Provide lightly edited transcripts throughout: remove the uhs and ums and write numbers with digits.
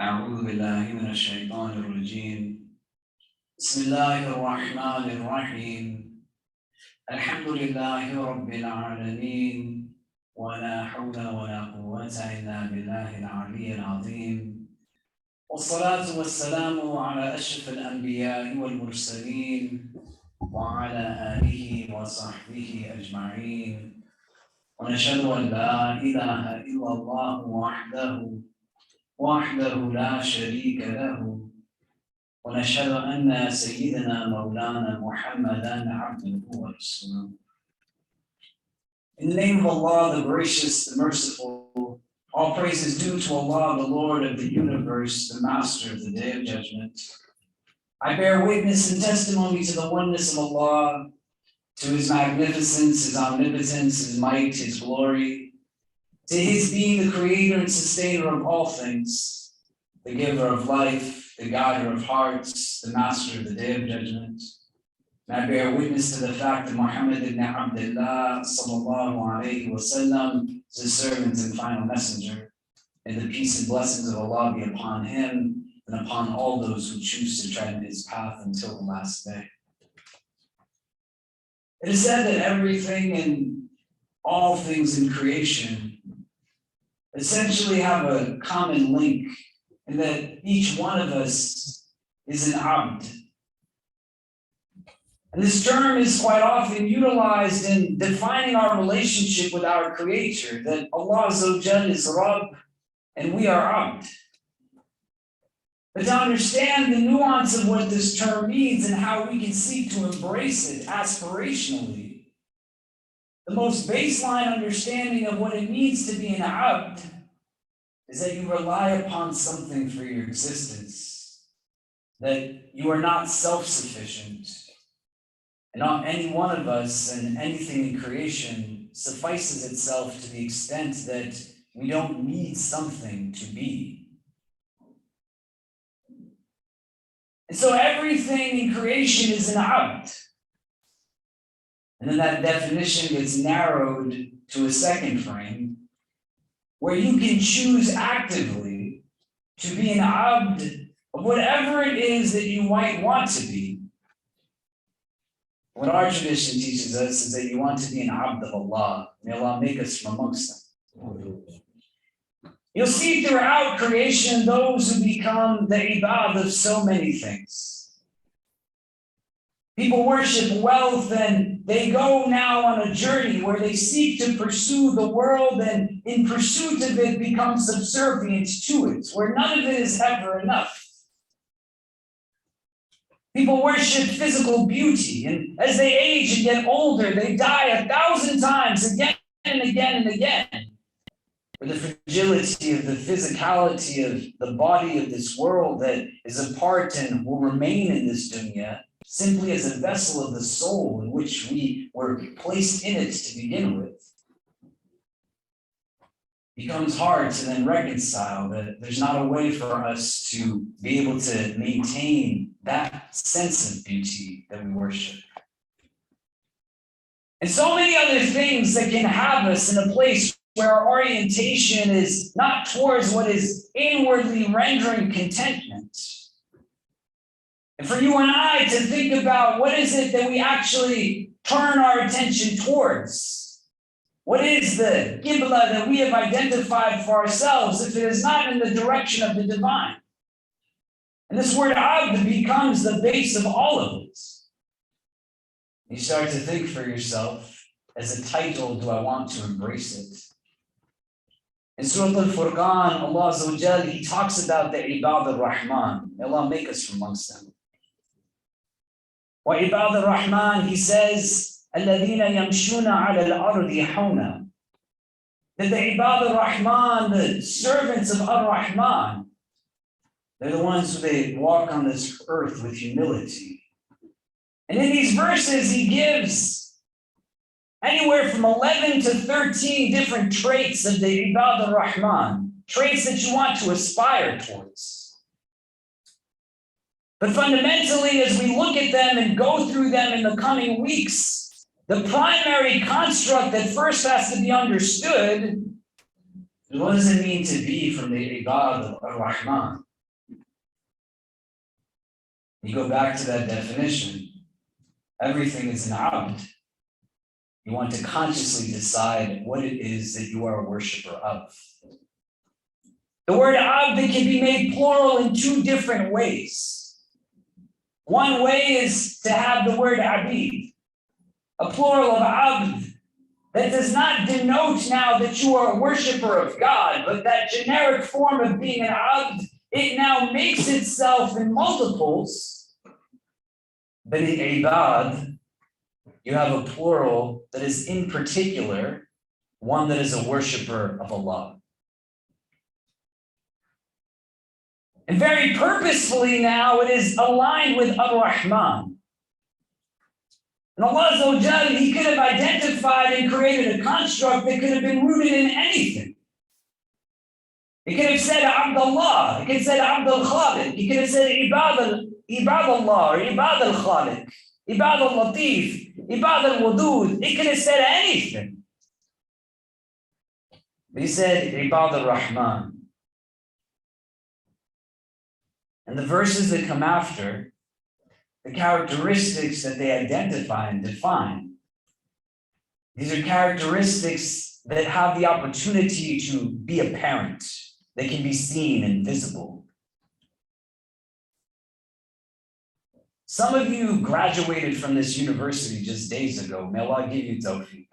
أعوذ بالله من الشيطان الرجيم. بسم الله الرحمن الرحيم. الحمد لله رب العالمين، ولا حول ولا قوة إلا بالله العلي العظيم، والصلاة والسلام على أشرف الأنبياء والمرسلين وعلى آله وصحبه أجمعين، ونشهد أن لا إله إلا الله وحده لا شريك له، ونشهد أن سيدنا مولانا محمدا عبده ورسوله. In the name of Allah, the gracious, the merciful, all praise is due to Allah, the Lord of the universe, the master of the day of judgment. I bear witness and testimony to the oneness of Allah, to His magnificence, His omnipotence, His might, His glory, to His being the creator and sustainer of all things, the giver of life, the guider of hearts, the master of the day of judgment. And I bear witness to the fact that Muhammad ibn Abdullah sallallahu alayhi wasallam is His servant and final messenger, and the peace and blessings of Allah be upon him and upon all those who choose to tread His path until the last day. It is said that everything and all things in creation essentially have a common link, and that each one of us is an abd. And this term is quite often utilized in defining our relationship with our Creator, that Allah Azza wa Jal is Rabb and we are abd. But to understand the nuance of what this term means and how we can seek to embrace it aspirationally, the most baseline understanding of what it means to be an abd is that you rely upon something for your existence, that you are not self-sufficient, and not any one of us and anything in creation suffices itself to the extent that we don't need something to be. And so everything in creation is an abd. And then that definition gets narrowed to a second frame, where you can choose actively to be an abd of whatever it is that you might want to be. What our tradition teaches us is that you want to be an abd of Allah. May Allah make us from amongst them. You'll see throughout creation those who become the ibad of so many things. People worship wealth, and they go now on a journey where they seek to pursue the world, and in pursuit of it become subservient to it, where none of it is ever enough. People worship physical beauty, and as they age and get older, they die 1,000 times again and again and again. For the fragility of the physicality of the body of this world that is a part and will remain in this dunya, simply as a vessel of the soul in which we were placed in it to begin with, becomes hard to then reconcile that there's not a way for us to be able to maintain that sense of beauty that we worship. And so many other things that can have us in a place where our orientation is not towards what is inwardly rendering contentment. And for you and I to think about what is it that we actually turn our attention towards? What is the qibla that we have identified for ourselves if it is not in the direction of the divine? And this word abd becomes the base of all of it. You start to think for yourself, as a title, do I want to embrace it? In Sura al Furqaan, Allah Azza wa Jal, He talks about the ibad al-Rahman. May Allah make us from amongst them. Wa ibad al-Rahman, He says, الَّذِينَ يَمْشُونَ عَلَى الْأَرْضِ حَوْنًا. That the ibad al-Rahman, the servants of al-Rahman, they're the ones who they walk on this earth with humility. And in these verses, He gives anywhere from 11 to 13 different traits of the ibad al-Rahman, traits that you want to aspire towards. But fundamentally, as we look at them and go through them in the coming weeks, the primary construct that first has to be understood What does it mean to be from the Ibad al-Rahman? You go back to that definition. Everything is an abd. You want to consciously decide what it is that you are a worshiper of. The word abd can be made plural in two different ways. One way is to have the word abid, a plural of abd, that does not denote now that you are a worshiper of God, but that generic form of being an abd, it now makes itself in multiples. But in ibad, you have a plural that is in particular one that is a worshiper of Allah. And very purposefully now it is aligned with Ar-Rahman. And Allah Azza wa Jal, He could have identified and created a construct that could have been rooted in anything. He could have said Abdullah, he could have said Abdul Khaliq, he could have said Ibad Allah, or Ibad al Khaliq, Ibad al Latif, Ibad al Wadud. He could have said anything. But he said Ibad al Rahman. And the verses that come after, the characteristics that they identify and define, these are characteristics that have the opportunity to be apparent. They can be seen and visible. Some of you graduated from this university just days ago. May Allah give you tawfiq.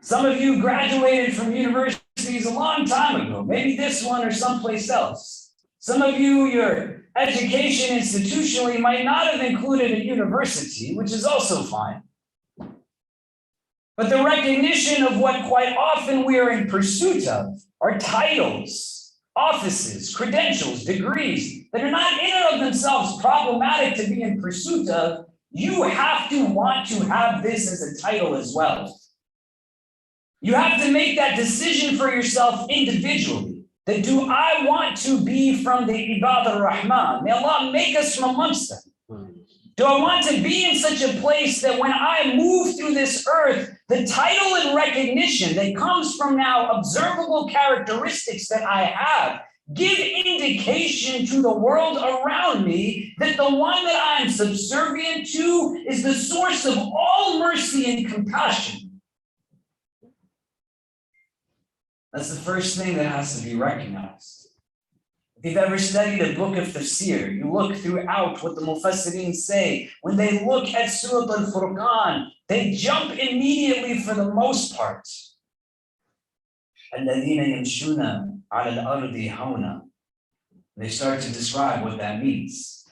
Some of you graduated from universities a long time ago, maybe this one or someplace else. Some of you, your education institutionally might not have included a university, which is also fine. But the recognition of what quite often we are in pursuit of are titles, offices, credentials, degrees that are not in and of themselves problematic to be in pursuit of. You have to want to have this as a title as well. You have to make that decision for yourself individually. That do I want to be from the Ibad al-Rahman? May Allah make us from amongst them. Do I want to be in such a place that when I move through this earth, the title and recognition that comes from now observable characteristics that I have give indication to the world around me that the one that I am subservient to is the source of all mercy and compassion. That's the first thing that has to be recognized. If you've ever studied a book of tafsir, you look throughout what the mufassirin say. When they look at Sura al Furqaan, they jump immediately for the most part. الَّذِينَ يَمْشُونَ عَلَى الْأَرْضِ هَوْنًا. They start to describe what that means.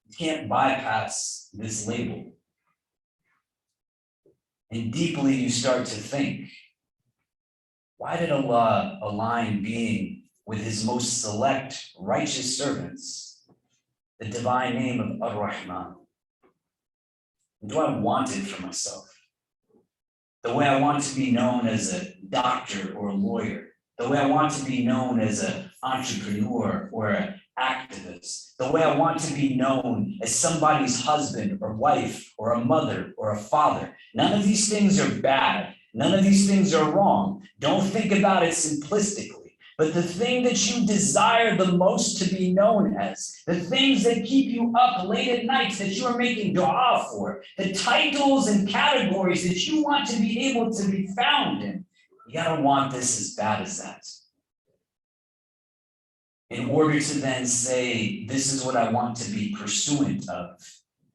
You can't bypass this label. And deeply you start to think, why did Allah align being with His most select righteous servants, the divine name of Ar-Rahman? Do I want it for myself? The way I want to be known as a doctor or a lawyer, the way I want to be known as an entrepreneur or an activist, the way I want to be known as somebody's husband or wife or a mother or a father. None of these things are bad. None of these things are wrong. Don't think about it simplistically. But the thing that you desire the most to be known as, the things that keep you up late at night that you are making dua for, the titles and categories that you want to be able to be found in, you gotta want this as bad as that. In order to then say, this is what I want to be pursuant of,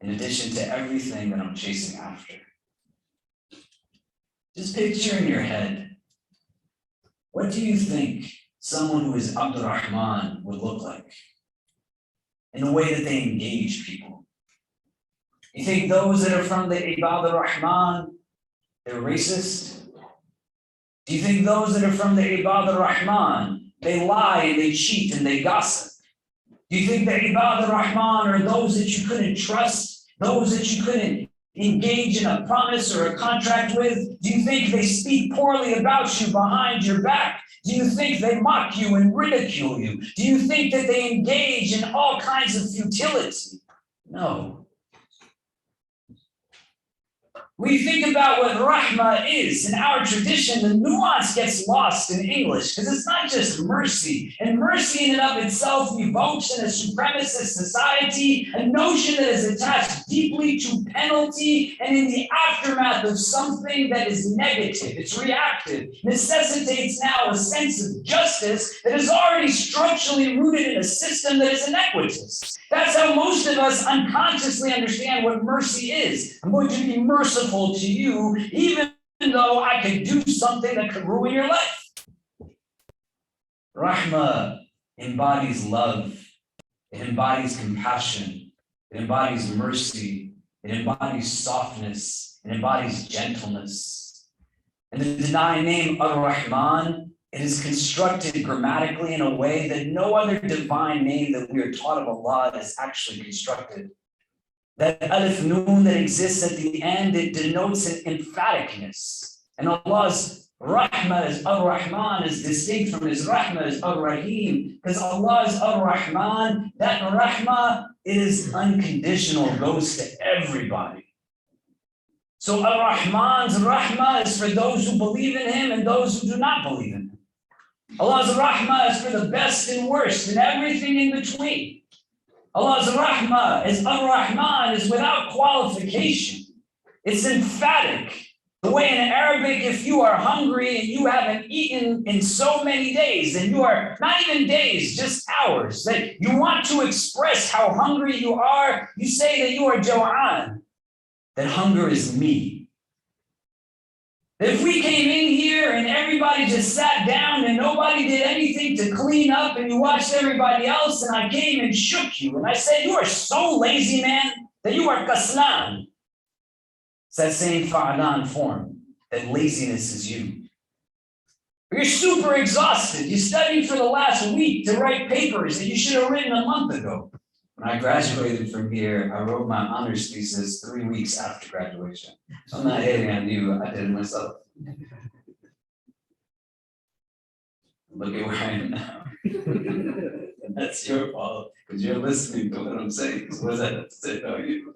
in addition to everything that I'm chasing after. Just picture in your head, what do you think someone who is Abdur Rahman would look like in the way that they engage people? You think those that are from the Ibad al-Rahman, they're racist? Do you think those that are from the Ibad al-Rahman, they lie and they cheat and they gossip? Do you think the Ibad al-Rahman are those that you couldn't trust, those that you couldn't engage in a promise or a contract with? Do you think they speak poorly about you behind your back? Do you think they mock you and ridicule you? Do you think that they engage in all kinds of futility? No. We think about what rahmah is. In our tradition, the nuance gets lost in English because it's not just mercy. And mercy in and of itself evokes in a supremacist society a notion that is attached deeply to penalty and in the aftermath of something that is negative. It's reactive, necessitates now a sense of justice that is already structurally rooted in a system that is inequitous. That's how most of us unconsciously understand what mercy is. I'm going to be merciful to you, even though I could do something that could ruin your life. Rahmah embodies love. It embodies compassion. It embodies mercy. It embodies softness. It embodies gentleness. And the divine name Ar-Rahman, it is constructed grammatically in a way that no other divine name that we are taught of Allah is actually constructed. That alif noon that exists at the end, it denotes an emphaticness. And Allah's rahmah is Ar-Rahman is distinct from his rahmah is Ar-Rahim, because Allah's Ar-Rahman, that rahmah is unconditional, goes to everybody. So Ar-Rahman's rahmah is for those who believe in him and those who do not believe in him. Allah's rahmah is for the best and worst and everything in between. Allah's rahmah is Ar-Rahman is without qualification. It's emphatic. The way in Arabic, if you are hungry and you haven't eaten in so many days, and you are not even days, just hours, that you want to express how hungry you are, you say that you are jaw'an, that hunger is me. If we came in here and everybody just sat down and nobody did anything to clean up and you watched everybody else and I came and shook you and I said, you are so lazy, man, that you are kaslan. It's that same fa'alan form, that laziness is you. You're super exhausted. You studied for the last week to write papers that you should have written a month ago. When I graduated from here, I wrote my honors thesis 3 weeks after graduation. So I'm not hating on you, I did it myself. Look at where I am now. And that's your fault, because you're listening to what I'm saying. So what does that have to say about you?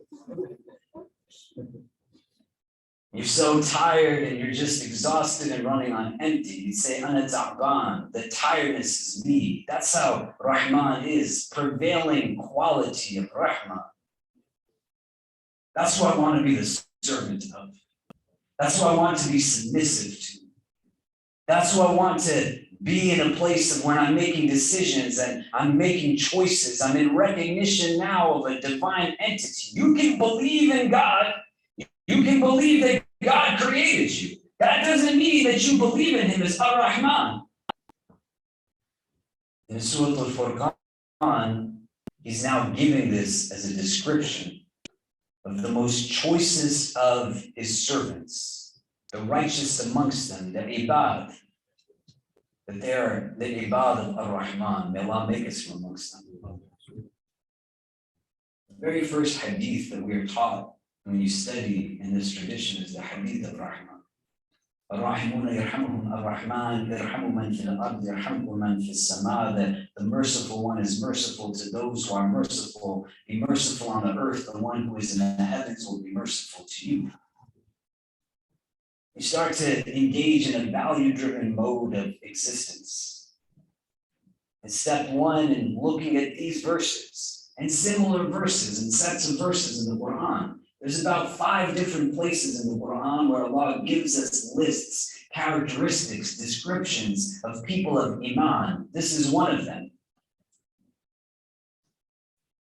You're so tired and you're just exhausted and running on empty. You say, Ana ta'ban, the tiredness is me. That's how Rahman is, prevailing quality of Rahman. That's what I want to be the servant of. That's what I want to be submissive to. That's what I want to be in a place of when I'm making decisions and I'm making choices. I'm in recognition now of a divine entity. You can believe in God. You can believe that God created you. That doesn't mean that you believe in him as Ar-Rahman. In Sura al Furqaan, he's now giving this as a description of the most choicest of his servants, the righteous amongst them, the ibad, that they are the ibad of Ar-Rahman. May Allah make us from amongst them. The very first hadith that we are taught when you study in this tradition is the hadith of Rahman. Ar-Rahimuna yarhamuhum Ar-Rahman, yarhamu man fil ard, yarhamu man fis sama, that the merciful one is merciful to those who are merciful. Be merciful on the earth, the one who is in the heavens will be merciful to you. You start to engage in a value-driven mode of existence. And step one in looking at these verses and similar verses and sets of verses in the Quran. There's about 5 different places in the Quran where Allah gives us lists, characteristics, descriptions of people of Iman. This is one of them.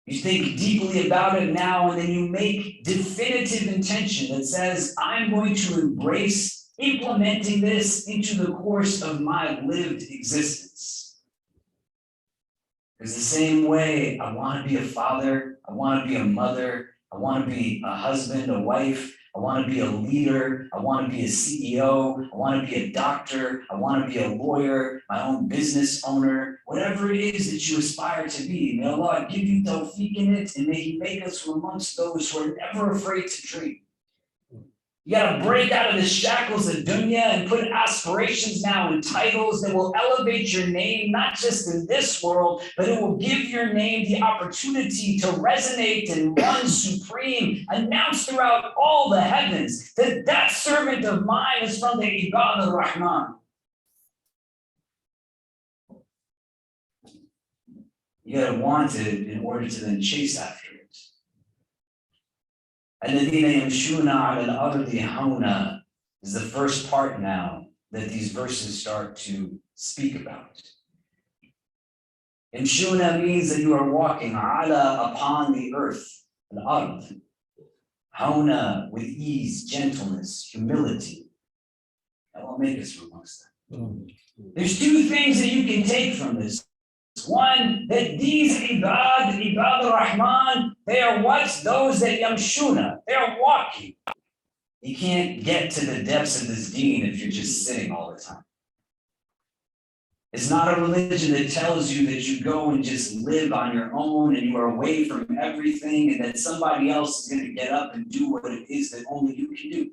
You think deeply about it now, and then you make definitive intention that says, I'm going to embrace implementing this into the course of my lived existence. Because the same way I want to be a father, I want to be a mother, I want to be a husband, a wife. I want to be a leader. I want to be a CEO. I want to be a doctor. I want to be a lawyer, my own business owner, whatever it is that you aspire to be. May Allah give you tawfiq in it, and may He make us from amongst those who are never afraid to dream. You got to break out of the shackles of dunya and put aspirations now in titles that will elevate your name, not just in this world, but it will give your name the opportunity to resonate and run supreme, announce throughout all the heavens that that servant of mine is from the Ibad al-Rahman. You got to want it in order to then chase after it. الَّذِينَ يَمْشُونَ عَلَى الْأَرْضِ هَوْنًا is the first part now that these verses start to speak about. Yamshuna means that you are walking ala upon the earth, al-ard. Hauna with ease, gentleness, humility. That will make us amongst them. There's two things that you can take from this. One, that these ibad al-Rahman, they are what? Those that yamshuna, they are walking. You can't get to the depths of this deen if you're just sitting all the time. It's not a religion that tells you that you go and just live on your own and you are away from everything and that somebody else is going to get up and do what it is that only you can do.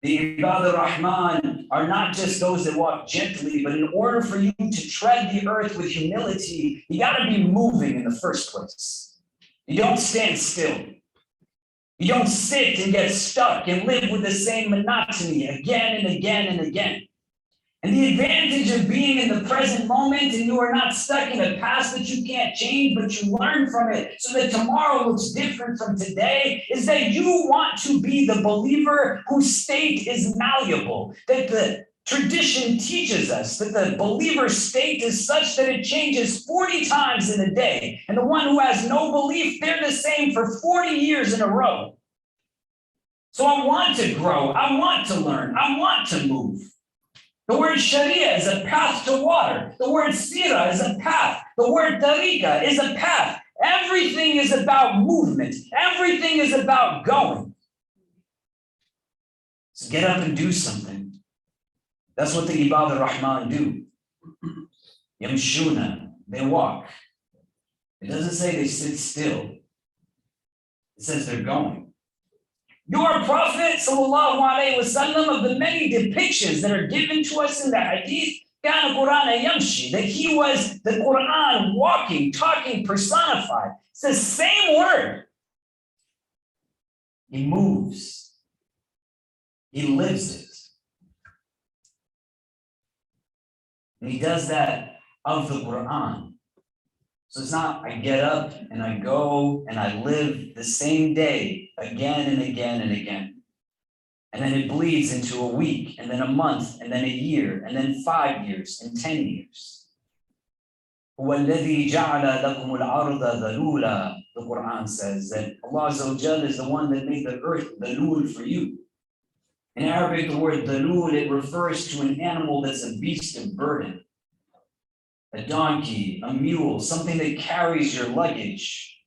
The Ibad al-Rahman are not just those that walk gently, but in order for you to tread the earth with humility, you got to be moving in the first place. You don't stand still. You don't sit and get stuck and live with the same monotony again and again and again. And the advantage of being in the present moment and you are not stuck in a past that you can't change, but you learn from it so that tomorrow looks different from today, is that you want to be the believer whose state is malleable, that the tradition teaches us that the believer's state is such that it changes 40 times in a day. And the one who has no belief, they're the same for 40 years in a row. So I want to grow. I want to learn. I want to move. The word Sharia is a path to water. The word Sira is a path. The word Tariqa is a path. Everything is about movement. Everything is about going. So get up and do something. That's what the Ibad al-Rahman do. Yamshuna, they walk. It doesn't say they sit still. It says they're going. Your Prophet, sallallahu alaihi wasallam, of the many depictions that are given to us in the hadith, kana Quran yamshi, that he was the Quran walking, talking, personified. It's the same word. He moves. He lives it. And he does that of the Quran. So it's not I get up and I go and I live the same day again and again and again. And then it bleeds into a week and then a month and then a year and then 5 years and 10 years. The Quran says that Allah Azza wa Jal is the one that made the earth dalul for you. In Arabic, the word dalul, it refers to an animal that's a beast of burden. A donkey, a mule, something that carries your luggage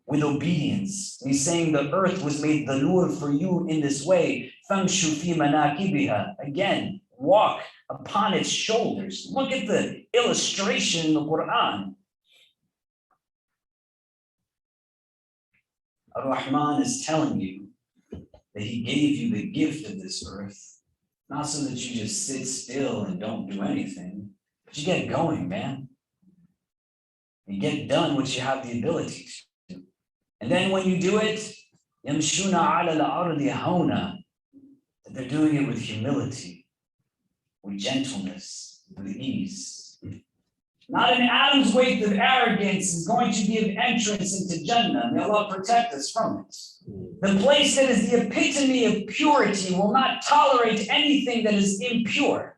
with obedience. And he's saying the earth was made dalul for you in this way. Famshu fi manakibiha. Again, walk upon its shoulders. Look at the illustration in the Quran. Ar-Rahman is telling you that he gave you the gift of this earth, not so that you just sit still and don't do anything. But you get going, man. You get done what you have the ability to. And then when you do it, yamshuna ala al-ardi hauna, that they're doing it with humility, with gentleness, with ease. Not an atom's weight of arrogance is going to give entrance into Jannah. May Allah protect us from it. The place that is the epitome of purity will not tolerate anything that is impure.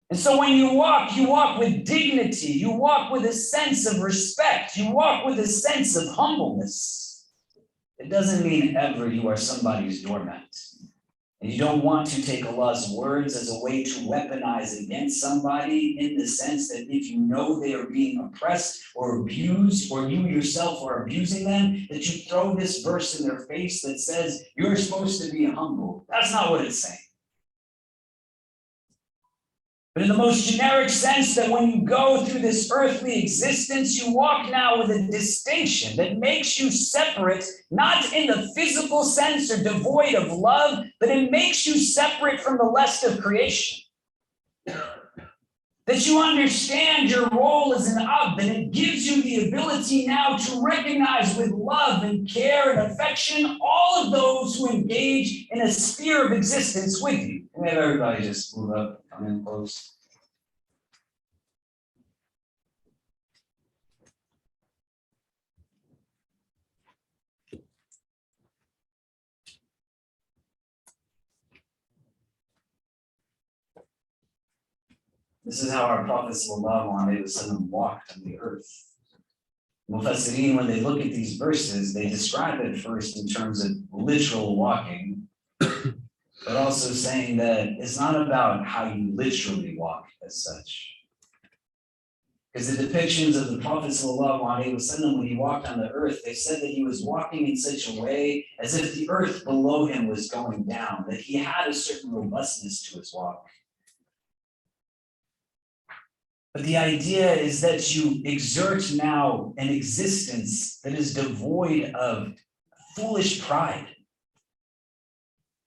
And so when you walk with dignity, you walk with a sense of respect, you walk with a sense of humbleness. It doesn't mean ever you are somebody's doormat. And you don't want to take Allah's words as a way to weaponize against somebody in the sense that if you know they are being oppressed or abused, or you yourself are abusing them, that you throw this verse in their face that says, you're supposed to be humble. That's not what it's saying. But in the most generic sense, that when you go through this earthly existence, you walk now with a distinction that makes you separate, not in the physical sense or devoid of love, but it makes you separate from the rest of creation. That you understand your role as an ab, and it gives you the ability now to recognize with love and care and affection all of those who engage in a sphere of existence with you. Can we have everybody just move up, come in close? This is how our Prophet ﷺ walked on the earth. Mufassirin, when they look at these verses, they describe it first in terms of literal walking, but also saying that it's not about how you literally walk as such. Because the depictions of the Prophet ﷺ when he walked on the earth, they said that he was walking in such a way as if the earth below him was going down, that he had a certain robustness to his walk. But the idea is that you exert now an existence that is devoid of foolish pride.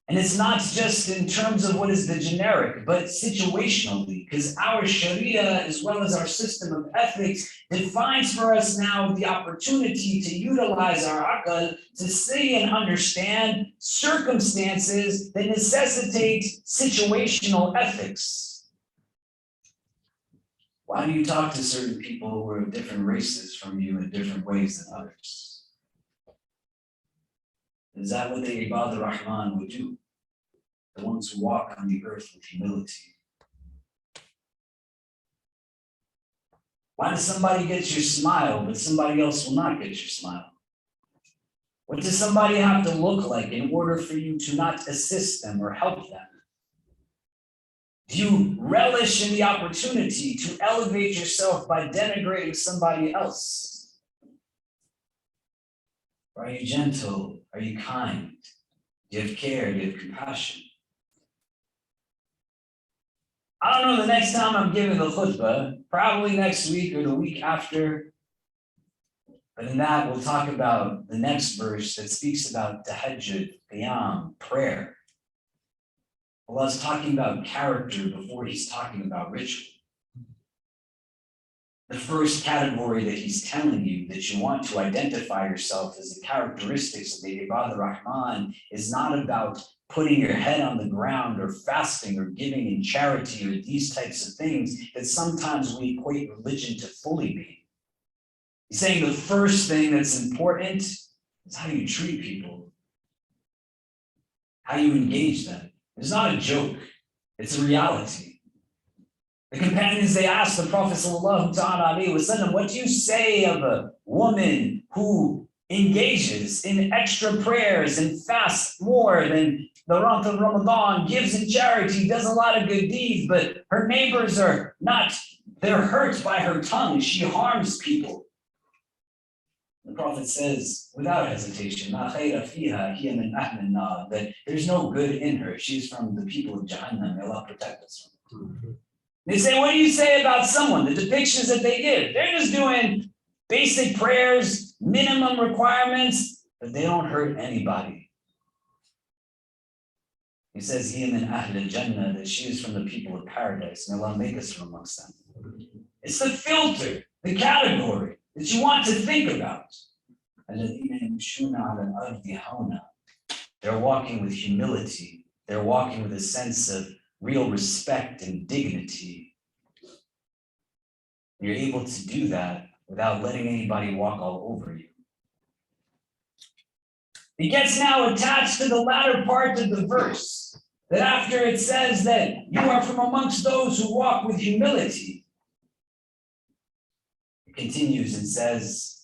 And it's not just in terms of what is the generic, but situationally, because our Sharia, as well as our system of ethics, defines for us now the opportunity to utilize our aql to see and understand circumstances that necessitate situational ethics. Why do you talk to certain people who are of different races from you in different ways than others? Is that what the Ibad al-Rahman would do? The ones who walk on the earth with humility. Why does somebody get your smile, but somebody else will not get your smile? What does somebody have to look like in order for you to not assist them or help them? Do you relish in the opportunity to elevate yourself by denigrating somebody else? Are you gentle? Are you kind? Do you have care? Do you have compassion? I don't know the next time I'm giving the khutbah, probably next week or the week after. But in that, we'll talk about the next verse that speaks about tahajjud, qiyam, prayer. Allah's talking about character before he's talking about ritual. The first category that he's telling you that you want to identify yourself as the characteristics of the Ibad al-Rahman is not about putting your head on the ground or fasting or giving in charity or these types of things that sometimes we equate religion to fully being. He's saying the first thing that's important is how you treat people, how you engage them. It's not a joke, it's a reality. The companions, they asked the Prophet ﷺ, what do you say of a woman who engages in extra prayers and fasts more than the month of Ramadan, gives in charity, does a lot of good deeds, but her neighbors are not, they're hurt by her tongue, she harms people. The Prophet says, without hesitation, that there's no good in her. She's from the people of Jahannam. May Allah protect us from it. They say, what do you say about someone? The depictions that they give. They're just doing basic prayers, minimum requirements, but they don't hurt anybody. He says, Jannah, that she is from the people of paradise. May Allah make us from amongst them. It's the filter, the category that you want to think about. They're walking with humility. They're walking with a sense of real respect and dignity. You're able to do that without letting anybody walk all over you. It gets now attached to the latter part of the verse, that after it says that you are from amongst those who walk with humility, it continues and says,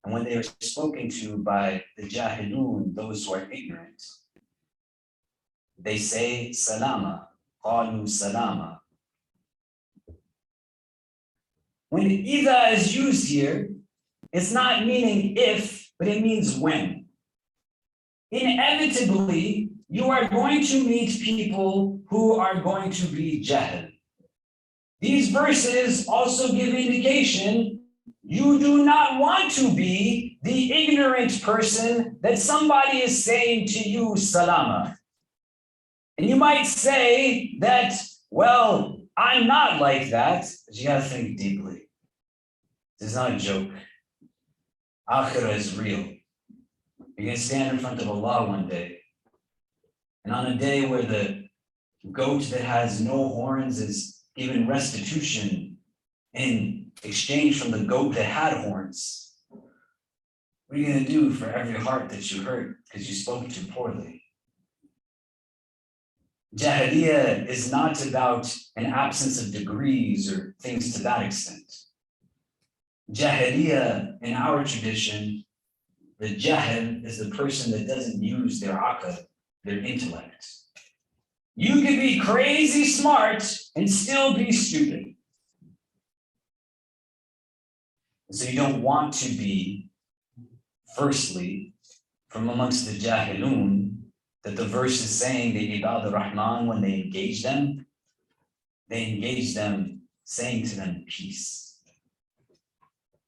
and when they are spoken to by the jahilun, those who are ignorant, they say salama, qalu salama. When idha is used here, it's not meaning if, but it means when. Inevitably, you are going to meet people who are going to be jahil. These verses also give indication you do not want to be the ignorant person that somebody is saying to you, salama. And you might say that, well, I'm not like that, but you gotta think deeply. This is not a joke. Akhirah is real. You're gonna stand in front of Allah one day. And on a day where the goat that has no horns is given restitution in exchange from the goat that had horns, what are you gonna do for every heart that you hurt because you spoke too poorly? Jahiliyyah is not about an absence of degrees or things to that extent. Jahiliyyah, in our tradition, the jahil is the person that doesn't use their aql, their intellect. You can be crazy smart and still be stupid. So you don't want to be, firstly, from amongst the jahilun, that the verse is saying that Ibad al-Rahman, when they engage them saying to them, peace.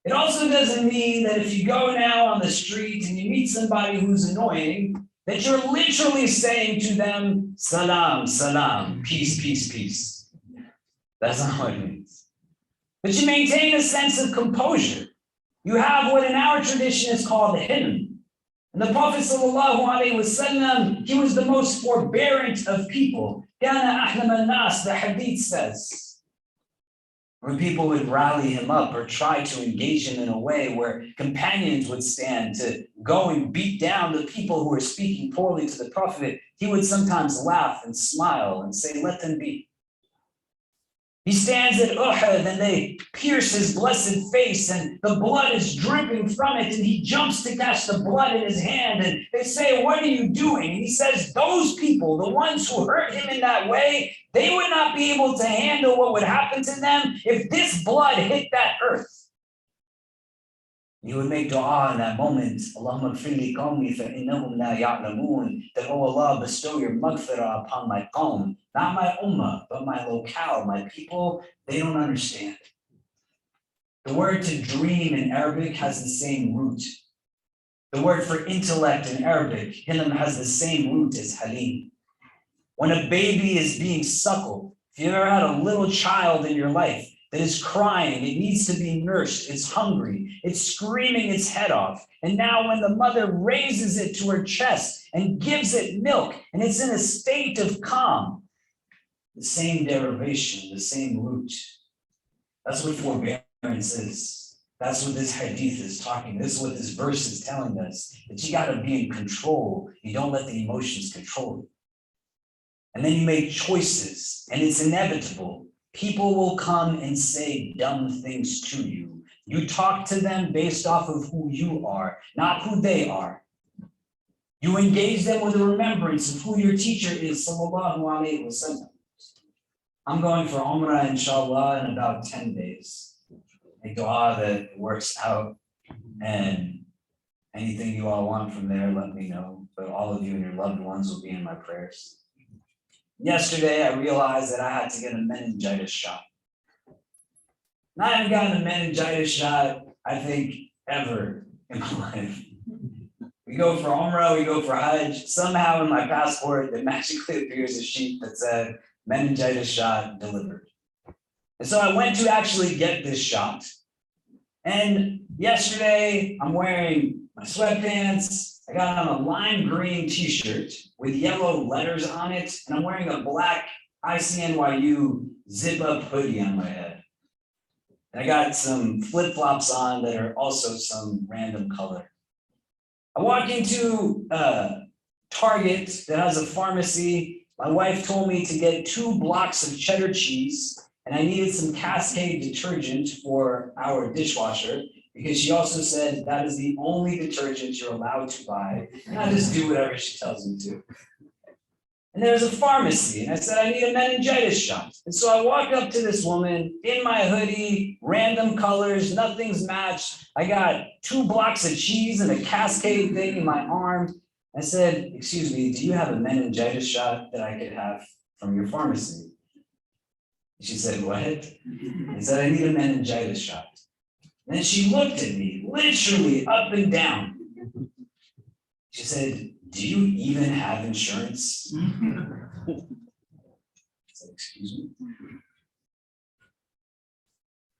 It also doesn't mean that if you go now on the street and you meet somebody who's annoying, that you're literally saying to them, salam, salam, peace, peace, peace. That's not what it means. But you maintain a sense of composure. You have what in our tradition is called hilm. And the Prophet ﷺ, he was the most forbearant of people. Kana ahlam al-nas, the hadith says. When people would rally him up or try to engage him in a way where companions would stand to go and beat down the people who were speaking poorly to the Prophet, he would sometimes laugh and smile and say, let them be. He stands at Uhud and they pierce his blessed face and the blood is dripping from it and he jumps to catch the blood in his hand and they say, what are you doing? And he says, those people, the ones who hurt him in that way, they would not be able to handle what would happen to them if this blood hit that earth. You would make dua in that moment, Allahumma gfirli qawmi fa innahum la ya'lamun, that, oh Allah, bestow your maghfirah upon my qawm, not my ummah, but my locale, my people, they don't understand. The word to dream in Arabic has the same root. The word for intellect in Arabic, hilm, has the same root as halim. When a baby is being suckled, if you've ever had a little child in your life that is crying, it needs to be nursed, it's hungry, it's screaming its head off. And now when the mother raises it to her chest and gives it milk, and it's in a state of calm, the same derivation, the same root. That's what forbearance is. That's what this hadith is talking. This is what this verse is telling us, that you gotta be in control. You don't let the emotions control you. And then you make choices, and it's inevitable. People will come and say dumb things to you. You talk to them based off of who you are, not who they are. You engage them with a remembrance of who your teacher is, sallallahu alayhi wa sallam. I'm going for Umrah, inshallah, in about 10 days. Make dua that it works out, and anything you all want from there, let me know. But all of you and your loved ones will be in my prayers. Yesterday, I realized that I had to get a meningitis shot. And I haven't gotten a meningitis shot, I think, ever in my life. We go for Umrah, we go for Hajj. Somehow in my passport, there magically appears a sheet that said, meningitis shot delivered. And so I went to actually get this shot. And yesterday, I'm wearing my sweatpants. I got on a lime green t-shirt with yellow letters on it, and I'm wearing a black ICNYU zip-up hoodie on my head. And I got some flip-flops on that are also some random color. I walk into Target that has a pharmacy. My wife told me to get 2 blocks of cheddar cheese, and I needed some Cascade detergent for our dishwasher, because she also said that is the only detergent you're allowed to buy. And I just do whatever she tells me to. And there's a pharmacy, and I said, I need a meningitis shot. And so I walk up to this woman in my hoodie, random colors, nothing's matched. I got 2 blocks of cheese and a Cascade thing in my arm. I said, excuse me, do you have a meningitis shot that I could have from your pharmacy? She said, what? I said, I need a meningitis shot. And then she looked at me, literally up and down. She said, do you even have insurance? I said, excuse me?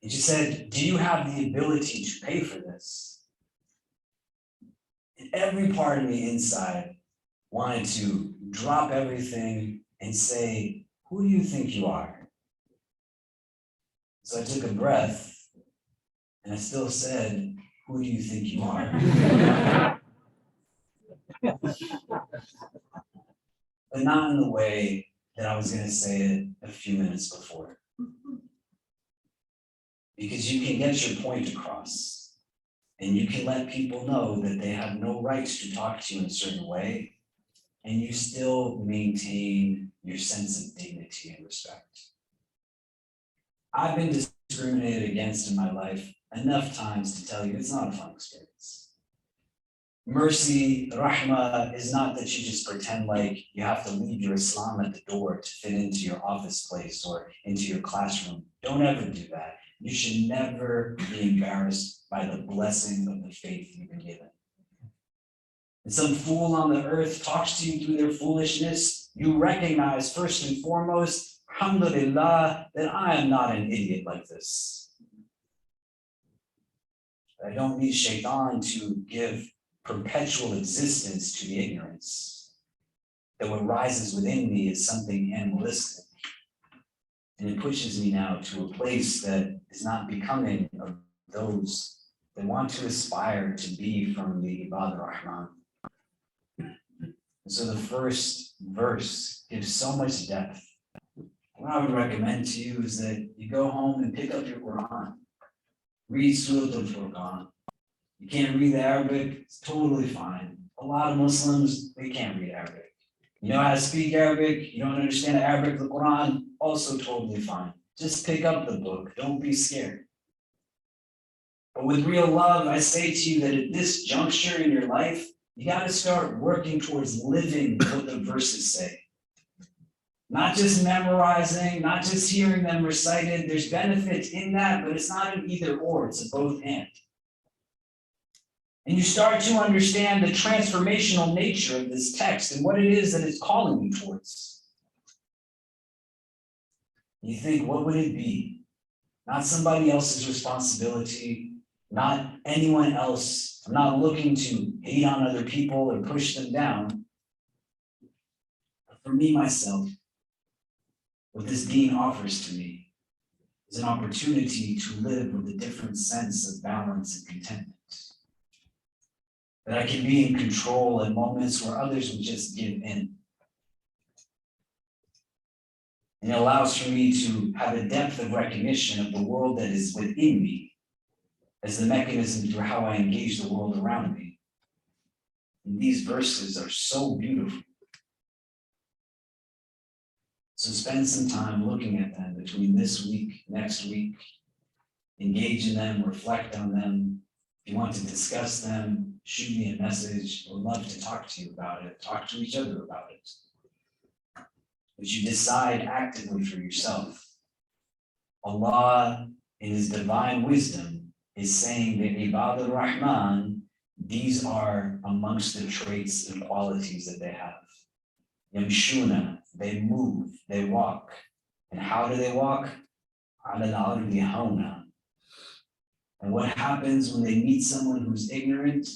And she said, do you have the ability to pay for this? And every part of me inside wanted to drop everything and say, who do you think you are? So I took a breath and I still said, who do you think you are? But not in the way that I was going to say it a few minutes before. Because you can get your point across and you can let people know that they have no rights to talk to you in a certain way, and you still maintain your sense of dignity and respect. I've been discriminated against in my life enough times to tell you it's not a fun experience. Mercy, rahmah, is not that you just pretend like you have to leave your Islam at the door to fit into your office place or into your classroom. Don't ever do that. You should never be embarrassed by the blessing of the faith you've been given. And some fool on the earth talks to you through their foolishness, you recognize first and foremost, alhamdulillah, that I am not an idiot like this. I don't need shaitan to give perpetual existence to the ignorance. That what rises within me is something animalistic. And it pushes me now to a place that is not becoming of those that want to aspire to be from the Ibad Rahman. And so the first verse gives so much depth. What I would recommend to you is that you go home and pick up your Quran. Read Sura al Furqaan. You can't read Arabic, it's totally fine. A lot of Muslims, they can't read Arabic. You know how to speak Arabic, you don't understand Arabic, the Quran, also totally fine. Just pick up the book, don't be scared. But with real love, I say to you that at this juncture in your life, you gotta start working towards living what the verses say. Not just memorizing, not just hearing them recited. There's benefit in that, but it's not an either or, it's a both and. And you start to understand the transformational nature of this text and what it is that it's calling you towards. You think, what would it be? Not somebody else's responsibility, not anyone else. I'm not looking to hate on other people or push them down. But for me, myself, what this deen offers to me is an opportunity to live with a different sense of balance and contentment. That I can be in control at moments where others would just give in. And it allows for me to have a depth of recognition of the world that is within me as the mechanism through how I engage the world around me. And these verses are so beautiful. So spend some time looking at them between this week, next week, engage in them, reflect on them. If you want to discuss them, shoot me a message. I would love to talk to you about it, talk to each other about it. But you decide actively for yourself. Allah, in His divine wisdom, is saying that Ibad al-Rahman, these are amongst the traits and qualities that they have. Yamshuna, they move, they walk. And how do they walk? Ala al-ardi hauna. And what happens when they meet someone who's ignorant?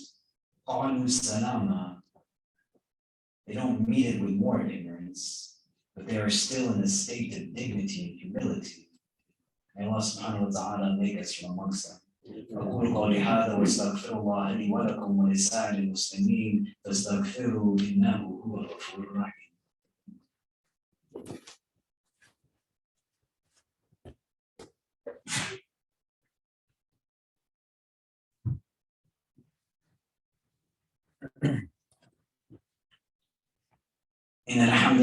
Qalu salama. They don't meet it with more ignorance, but they are still in a state of dignity and humility. May Allah subhanahu wa ta'ala make us from amongst them. أقول قولي هذا واستغفر الله لي ولكم ولسائر المسلمين فاستغفروه إنه هو الغفور الرحيم. إن الحمد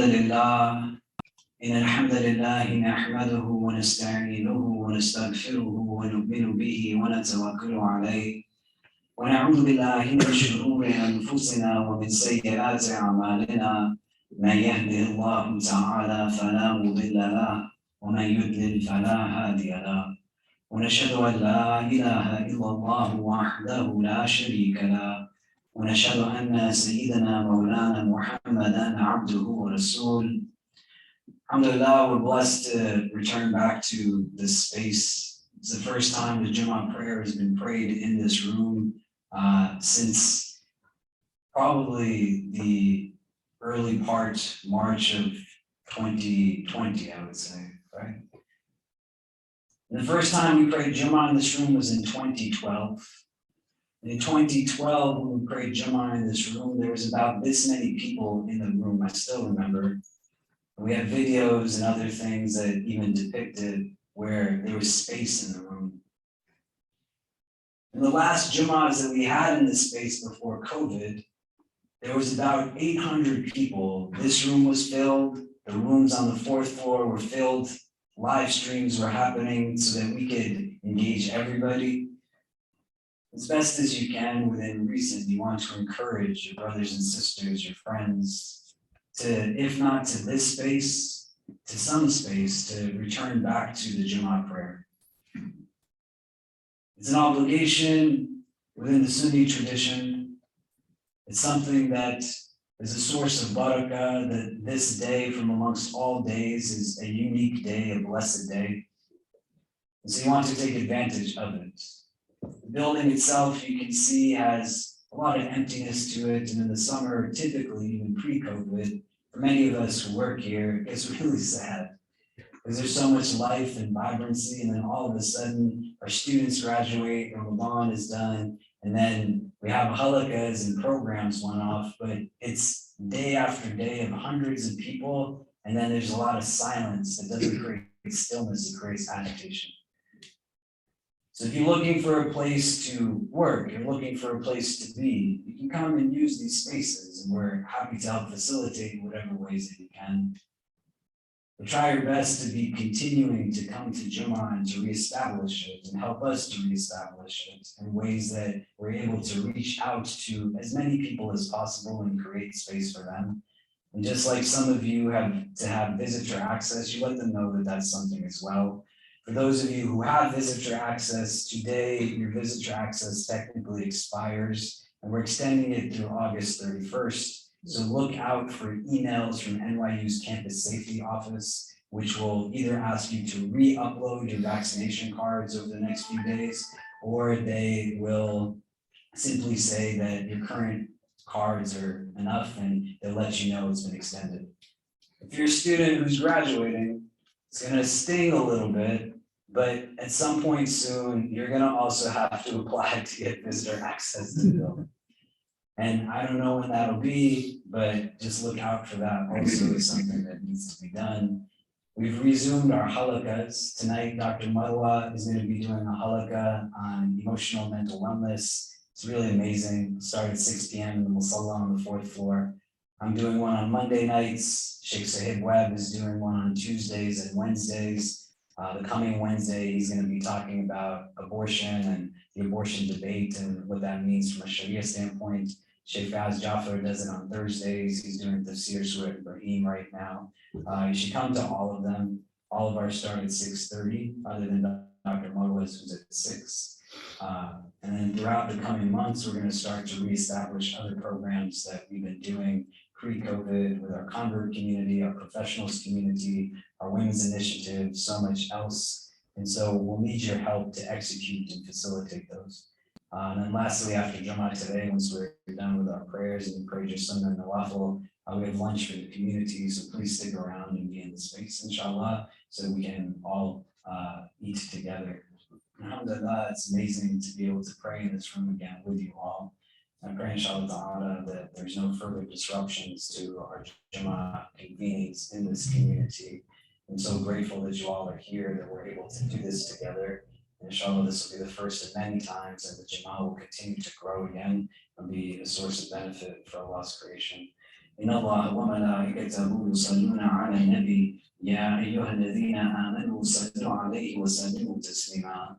لله نحمده ونستعينه ونستغفره ونؤمن به ونتوكل عليه ونعوذ بالله من شرور أنفسنا ومن سيئات أعمالنا من يهده الله تعالى فلا مضل له ومن يضلل فلا هادي له ونشهد أن لا إله إلا الله وحده لا شريك له ونشهد أن سيدنا مولانا محمدا عبده ورسوله. Alhamdulillah, we're blessed to return back to this space. It's the first time the Jummah prayer has been prayed in this room since probably the early part, March of 2020, I would say, right? And the first time we prayed Jummah in this room was in 2012. And in 2012, when we prayed Jummah in this room, there was about this many people in the room. I still remember. We had videos and other things that even depicted where there was space in the room. In the last Jummahs that we had in this space before COVID, there was about 800 people. This room was filled. The rooms on the fourth floor were filled. Live streams were happening so that we could engage everybody. As best as you can within reason, you want to encourage your brothers and sisters, your friends, to, if not to this space, to some space, to return back to the Jummah prayer. It's an obligation within the Sunni tradition. It's something that is a source of barakah, that this day from amongst all days is a unique day, a blessed day. And so you want to take advantage of it. The building itself, you can see, has a lot of emptiness to it, and in the summer, typically, even pre-COVID, for many of us who work here, it gets really sad because there's so much life and vibrancy, and then all of a sudden, our students graduate, and Ramadan is done, and then we have halakas and programs went off, but it's day after day of hundreds of people, and then there's a lot of silence that doesn't create stillness, it creates agitation. So if you're looking for a place to work, you're looking for a place to be, you can come and use these spaces, and we're happy to help facilitate in whatever ways that you can. But try your best to be continuing to come to Jummah and to reestablish it, and help us to reestablish it in ways that we're able to reach out to as many people as possible and create space for them. And just like some of you have to have visitor access, you let them know that that's something as well. For those of you who have visitor access, today your visitor access technically expires, and we're extending it through August 31st. So look out for emails from NYU's Campus Safety Office, which will either ask you to re-upload your vaccination cards over the next few days, or they will simply say that your current cards are enough and they'll let you know it's been extended. If you're a student who's graduating, it's going to sting a little bit, but at some point soon, you're going to also have to apply to get visitor access to the building. And I don't know when that'll be, but just look out for that also as something that needs to be done. We've resumed our halakas. Tonight, Dr. Marwa is going to be doing a halakah on emotional and mental wellness. It's really amazing. Start at 6 p.m. in the Musalla on the fourth floor. I'm doing one on Monday nights. Sheikh Sahib Webb is doing one on Tuesdays and Wednesdays. The coming Wednesday, he's going to be talking about abortion and the abortion debate and what that means from a Sharia standpoint. Sheikh Faz Jafar does it on Thursdays. He's doing the Sura al Furqaan right now. You should come to all of them. All of ours start at 6:30, other than Dr. Motowa's, who's at 6. And then throughout the coming months, we're going to start to reestablish other programs that we've been doing pre-COVID with our convert community, our professionals community, our women's initiative, so much else. And so we'll need your help to execute and facilitate those. And then lastly, after Jummah today, once we're done with our prayers and we pray your Sunnah and Nawafil, we have lunch for the community. So please stick around and be in the space, inshallah, so we can all eat together. Alhamdulillah, it's amazing to be able to pray in this room again with you all. I pray, inshallah ta'ala, that there's no further disruptions to our Jummah convenings in this community. I'm so grateful that you all are here, that we're able to do this together. And inshallah, this will be the first of many times, and the Jummah will continue to grow again and be a source of benefit for Allah's creation. إن الله وملائكته يصلون على النبي يا أيها الذين آمنوا صلوا عليه وسلموا تسليما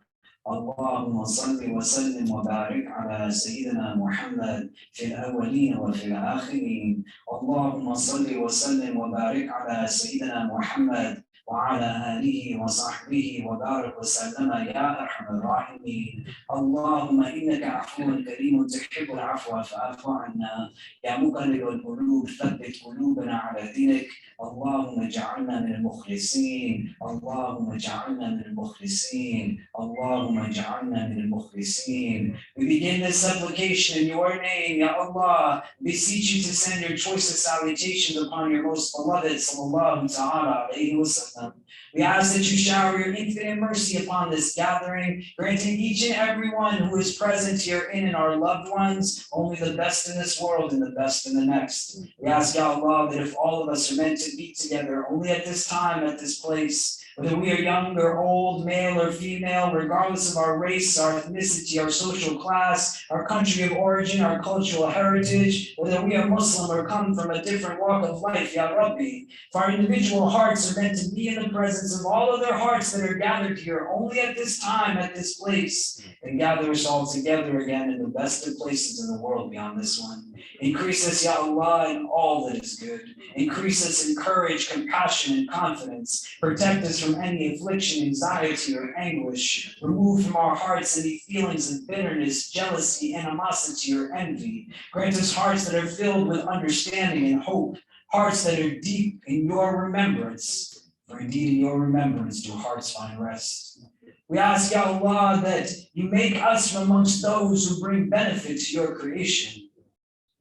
اللهم صل وسلم وبارك على سيدنا محمد في الأولين وفي الآخرين اللهم صل وسلم وبارك على سيدنا محمد وعلى آله وصحبه وبارك وسلم يا أرحم الراحمين. اللهم إنك عفو كريم تحب العفو فاعف عنا. يا مقلب القلوب ثبت قلوبنا على دينك. اللهم اجعلنا من المخلصين. اللهم اجعلنا من المخلصين. اللهم اجعلنا من المخلصين. We begin this supplication in your name, Ya Allah. Beseech you to send your choicest salutations upon your most beloved, sallallahu ta'ala alayhi wa sallam. We ask that you shower your infinite mercy upon this gathering, granting each and every one who is present herein and our loved ones only the best in this world and the best in the next. We ask, Ya Allah, that if all of us are meant to be together only at this time, at this place, whether we are young or old, male or female, regardless of our race, our ethnicity, our social class, our country of origin, our cultural heritage, whether we are Muslim or come from a different walk of life, Ya Rabbi, if our individual hearts are meant to be in the presence of all other hearts that are gathered here only at this time, at this place, and gather us all together again in the best of places in the world beyond this one. Increase us, Ya Allah, in all that is good. Increase us in courage, compassion, and confidence. Protect us from any affliction, anxiety, or anguish. Remove from our hearts any feelings of bitterness, jealousy, animosity, or envy. Grant us hearts that are filled with understanding and hope. Hearts that are deep in your remembrance. For indeed in your remembrance do hearts find rest. We ask, Ya Allah, that you make us from amongst those who bring benefit to your creation,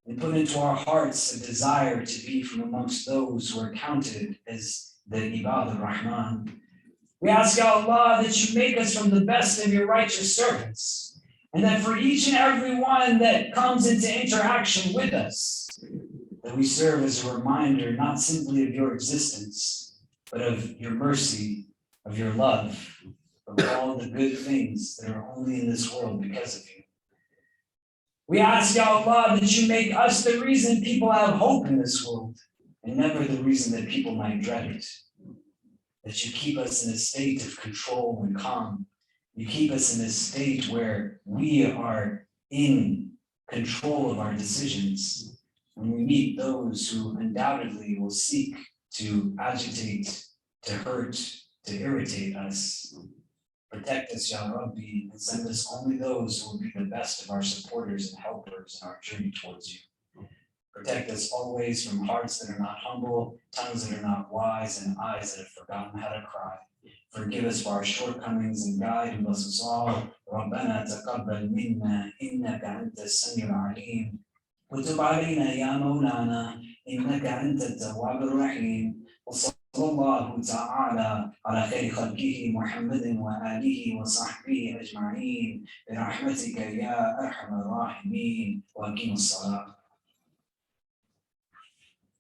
and put into our hearts a desire to be from amongst those who are counted as the Ibad al-Rahman. We ask, Ya Allah, that you make us from the best of your righteous servants, and that for each and every one that comes into interaction with us, that we serve as a reminder not simply of your existence, but of your mercy, of your love, of all the good things that are only in this world because of you. We ask, Ya Allah, that you make us the reason people have hope in this world, and never the reason that people might dread it. That you keep us in a state of control and calm. You keep us in a state where we are in control of our decisions. When we meet those who undoubtedly will seek to agitate, to hurt, to irritate us, protect us, Ya Rabbi, and send us only those who will be the best of our supporters and helpers in our journey towards you. Protect us always from hearts that are not humble, tongues that are not wise, and eyes that have forgotten how to cry. Forgive us for our shortcomings and guide and bless us all. ربنا تقبل منا إنك أنت السميع العليم وتب علينا يا مولانا إنك أنت التواب الرحيم. وصلى الله تعالى على خير خلقه محمد وآله وصحبه أجمعين برحمتك يا أرحم الراحمين. وأقيموا الصلاة.